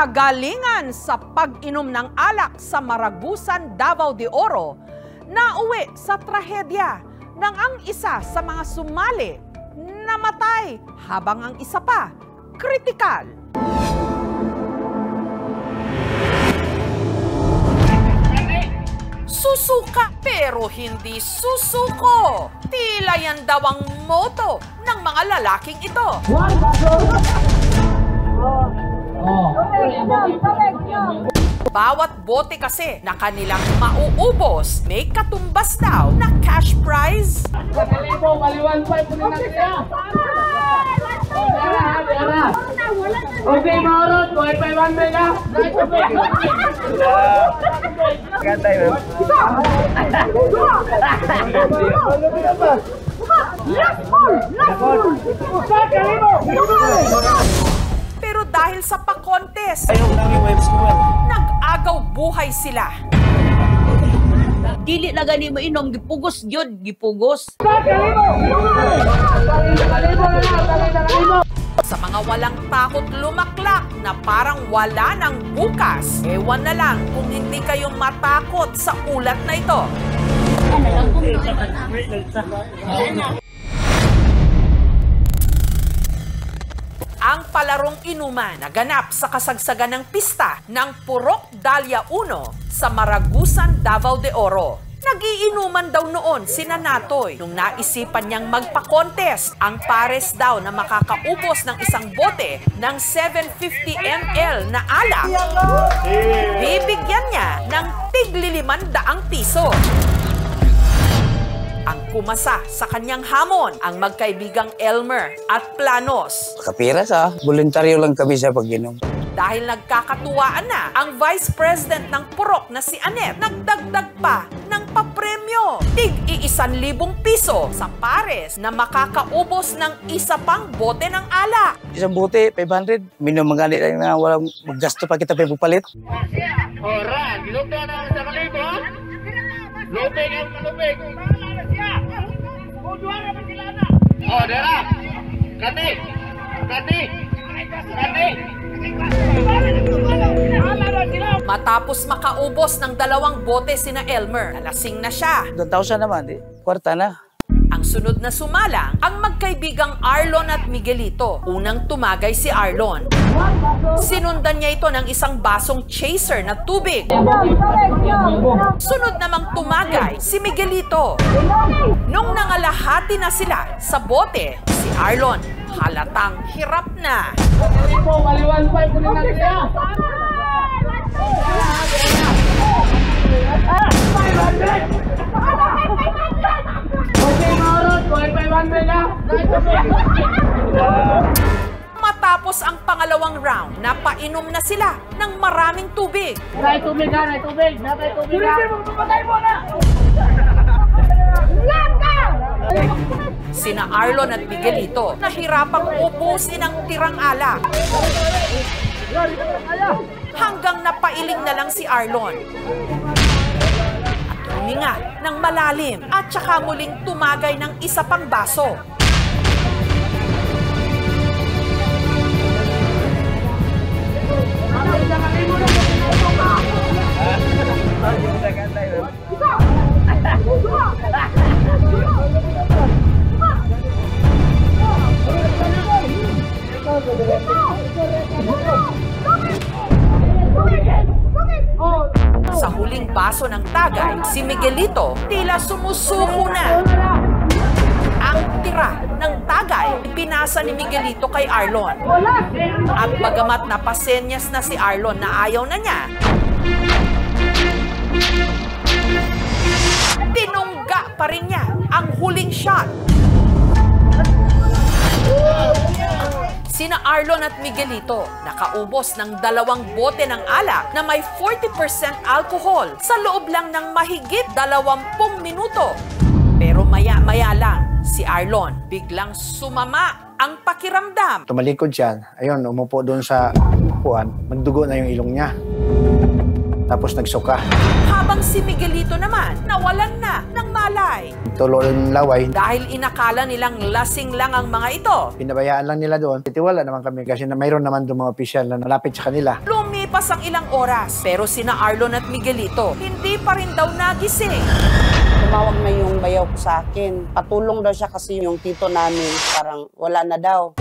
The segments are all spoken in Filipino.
Kagalingan sa pag-inom ng alak sa Maragusan, Davao de Oro, nauwi sa trahedya nang ang isa sa mga sumali namatay habang ang isa pa kritikal. Susuka pero hindi susuko. Tila yan daw ang moto ng mga lalaking ito. Bawat bote kasi na kanilang mauubos, may katumbas daw na cash prize. Okay, Maurot, buhay pa 1 mega. Gantay mo. Pero dahil sa pa-contest, nag-agaw buhay sila. Dili na gani mo inom, gipugos yun, gipugos. Sa mga walang takot lumaklak na parang wala ng bukas, ewan na lang kung hindi kayo matakot sa ulat na ito. Ang palarong inuman naganap sa kasagsagan ng pista ng Purok Dahlia 1 sa Maragusan, Davao de Oro. Nagiinuman daw noon si Natoy nung naisipan niyang magpa-contest. Ang pares daw na makakaubos ng isang bote ng 750 ml na alak. Bibigyan niya ng tig-500 piso. Ang kumasa sa kanyang hamon ang magkaibigang Elmer at Planos. Kapira sa voluntaryo lang kami sa pag-inom. Dahil nagkakatuwaan na ang Vice President ng Purok na si Anet, nagdagdag pa ng papremyo. tig-1,000 piso sa pares na makakaubos ng isa pang bote ng alak. Isang bote, 500. Minum magani lang na walang maggasto pa kita pa pupalit. Ora, lupa na sa kalibo. Lupig ang lupig. Oh, dera. Kati. Matapos makaubos ng 2 bote sina Elmer, nalasing na siya. 2,000 naman, kwarta na. Ang sunod na sumalang, ang magkaibigang Arlon at Miguelito. Unang tumagay si Arlon. Sinundan niya ito ng isang basong chaser na tubig. Sunod namang tumagay si Miguelito. Nung nangalahati na sila sa bote, si Arlon halatang hirap na. Matapos ang pangalawang round, napainom na sila ng maraming tubig. Tubig. Sina Arlon at Miguelito nahirapang ubusin ang tirang alak. Hanggang napailing na lang si Arlon. At huminga ng malalim at saka muling tumagay ng isa pang baso. Sa huling baso ng tagay, si Miguelito tila sumusuko na. Ang tira ng tagay, pinasa ni Miguelito kay Arlon. At bagamat napasenyas na si Arlon na ayaw na niya, tinungga pa rin niya ang huling shot. Sina Arlon at Miguelito nakaubos ng 2 bote ng alak na may 40% alcohol sa loob lang ng mahigit 20 minuto. Pero maya-maya lang, si Arlon biglang sumama ang pakiramdam. Tumalikod siya, ayun, umupo doon sa upuan, magdugo na yung ilong niya. Tapos nagsuka. Habang si Miguelito naman, nawalan na ng malay. Tulo yung laway. Dahil inakala nilang lasing lang ang mga ito, Pinabayaan lang nila doon. Titiwala naman kami kasi na mayroon naman doon mga opisyal na malapit sa kanila. lumilipad Lumipas ang ilang oras, pero sina Arlon at Miguelito hindi pa rin daw nagising. Tumawag na yung bayaw ko sa akin. Patulong daw siya kasi yung tito namin parang wala na daw.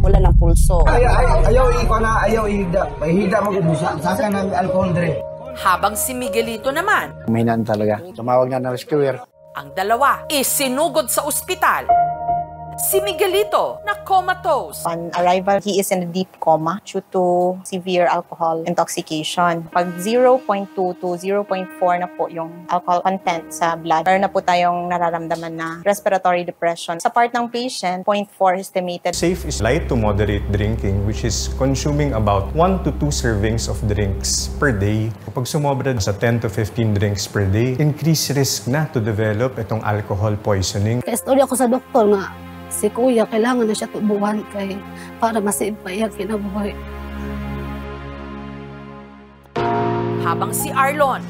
Wala ng pulso. Ayaw ihida mag-ubusa. Saka ng alcohol dre. Habang si Miguelito naman, Mahinaan talaga. Tumawag na ng rescuer. ang dalawa isinugod sa ospital. Si Miguelito na comatose. On arrival, he is in a deep coma due to severe alcohol intoxication. Pag 0.2 to 0.4 na po yung alcohol content sa blood, meron na po tayong nararamdaman na respiratory depression. Sa part ng patient, 0.4 estimated. Safe is light to moderate drinking, which is consuming about 1 to 2 servings of drinks per day. Kapag sumobra sa 10 to 15 drinks per day, increased risk na to develop itong alcohol poisoning. Kaistorya ko sa doktor nga, si kuya, kailangan na siya tubuhan kay para masave pa iya kinabuhay. Habang si Arlon,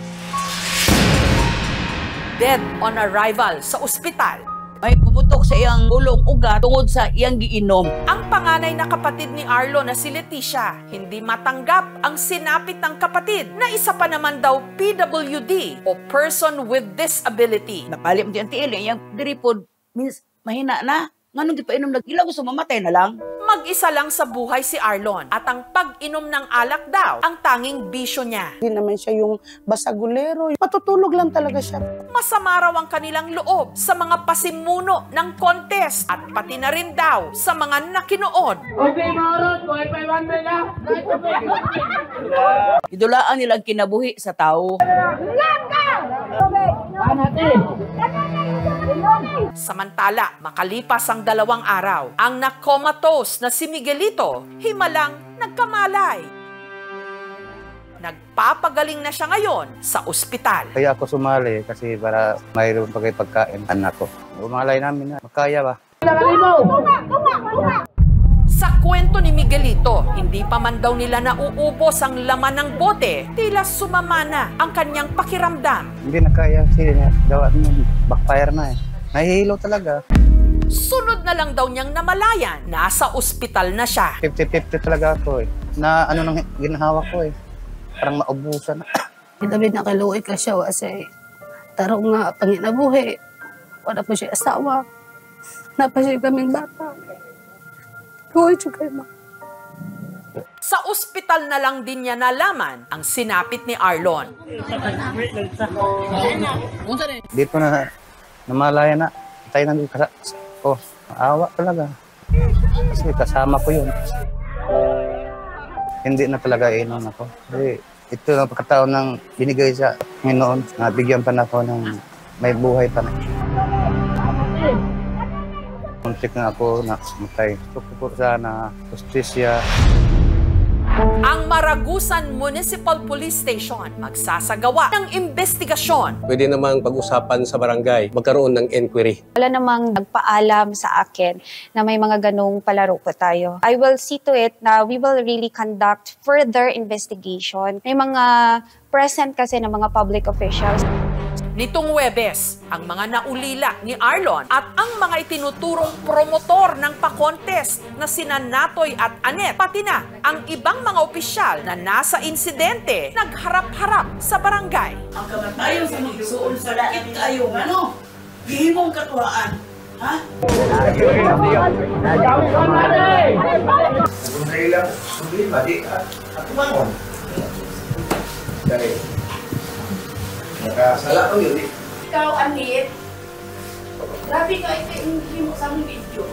dead on arrival sa ospital. May puputok sa iyang ulong ugat tungod sa iyang giinom. Ang panganay na kapatid ni Arlon na si Leticia, hindi matanggap ang sinapit ng kapatid na isa pa naman daw PWD o Person with Disability. Napalim di ang tiil, iyang diripod, means mahina na. Nganong di pa inom nag-ilaw, gusto mamatay na lang. Mag-isa lang sa buhay si Arlon at ang pag-inom ng alak daw ang tanging bisyo niya. Hindi naman siya yung basagulero. Patutulog lang talaga siya. Masama raw ang kanilang loob sa mga pasimuno ng contest at pati na rin daw sa mga nakinood. Okay, Marot. Buhay pa yung na. Idulaan nila ang kinabuhi sa tao. Samantala, makalipas ang 2 araw, ang na-comatose na si Miguelito, himalang nagkamalay. Nagpapagaling na siya ngayon sa ospital. Kaya ako sumali kasi para mayroon pa kayo pagkain. Anak ko. Umalay namin na. Makaya ba? Sa kwento ni Miguelito, hindi pa man daw nila nauubos ang laman ng bote, tila sumama na ang kanyang pakiramdam. Hindi na kaya kasi daw backfire na eh. Nahihilo talaga. Sunod na lang daw niyang namalayan, nasa ospital na siya. 50-50 talaga ako eh. Na ano nang ginahawa ko eh. Parang maubusan na. David na kaluoy ka siya kasi tarong nga panginabuhi. Wala pa siya asawa. Napa siya kaming bata. Luoy siya kayo ma. Sa ospital na lang din niya nalaman ang sinapit ni Arlon. Dito na namalaya na. Tayo nandun ka. Oh, maawa talaga. Kasi kasama ko yun. Hindi na talaga inom ako. Kasi ito lang pagkataon ng binigay sa Panginoon. Nabigyan pa na ako ng may buhay pa na. Muntik na ako na matay. Gusto ko po sana justisya. Ang Maragusan Municipal Police Station magsasagawa ng investigasyon. Pwede namang pag-usapan sa barangay, magkaroon ng inquiry. Wala namang nagpaalam sa akin na may mga ganong palaro po tayo. I will see to it na we will really conduct further investigation. May mga present kasi ng mga public officials. Nitong Huwebes, ang mga naulila ni Arlon at ang mga itinuturong promotor ng pa-contest na sina Natoy at Anet, pati na ang ibang mga opisyal na nasa insidente, nagharap-harap sa barangay. Ang kamatayon sa magsuon sa lakit kayo, ano? Gihimong katuwaan. Ha? Nakasala ko yun eh. Ikaw, Anit, grabe ka ito mo sa mong video.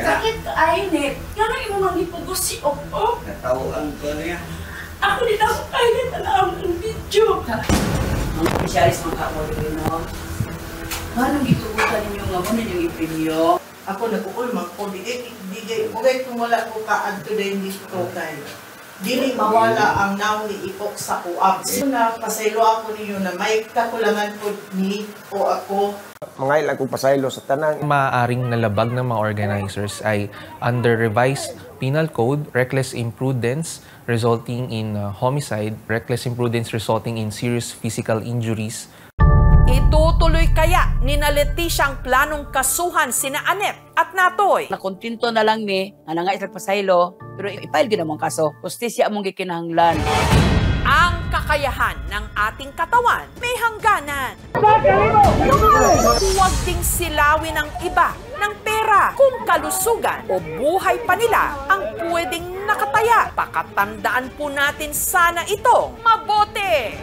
Sakit ka, Anit. Kaya imo mag-ipugos si Opo. Natawaan ko niya. Ako din ako, Anit, alam ang video. Mga opisyalis mga kakulo, no? Anong gitugutan ninyo nga mo ninyong ipinyo? Ako nag-uulmak ko, bugay kung wala ko ka-adto din dito kay dili mawala ang naw ni ipok sa kuab. So na pasaylo ako ninyo na may kakulangan po ni o ako. Mga ilang kong pasaylo sa tanang. Maaaring nalabag ng mga organizers ay under revised penal code, reckless imprudence resulting in homicide, reckless imprudence resulting in serious physical injuries. Itutuloy kaya nina Leticia ang planong kasuhan sina Anet at Natoy. Nakontinto na lang mi, nga nga isang pasaylo, pero ipail ginamang kaso. Justisya mong gikinahanglan. Ang kakayahan ng ating katawan may hangganan. Huwag ding silawin ng iba ng pera kung kalusugan o buhay pa nila ang pwedeng nakataya. Pakatandaan po natin sana itong mabuti.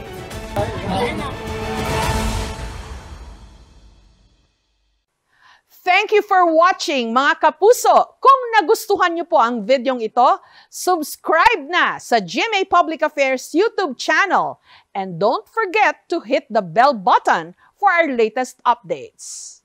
Thank you for watching, mga kapuso. Kung nagustuhan niyo po ang videong ito, subscribe na sa GMA Public Affairs YouTube channel. And don't forget to hit the bell button for our latest updates.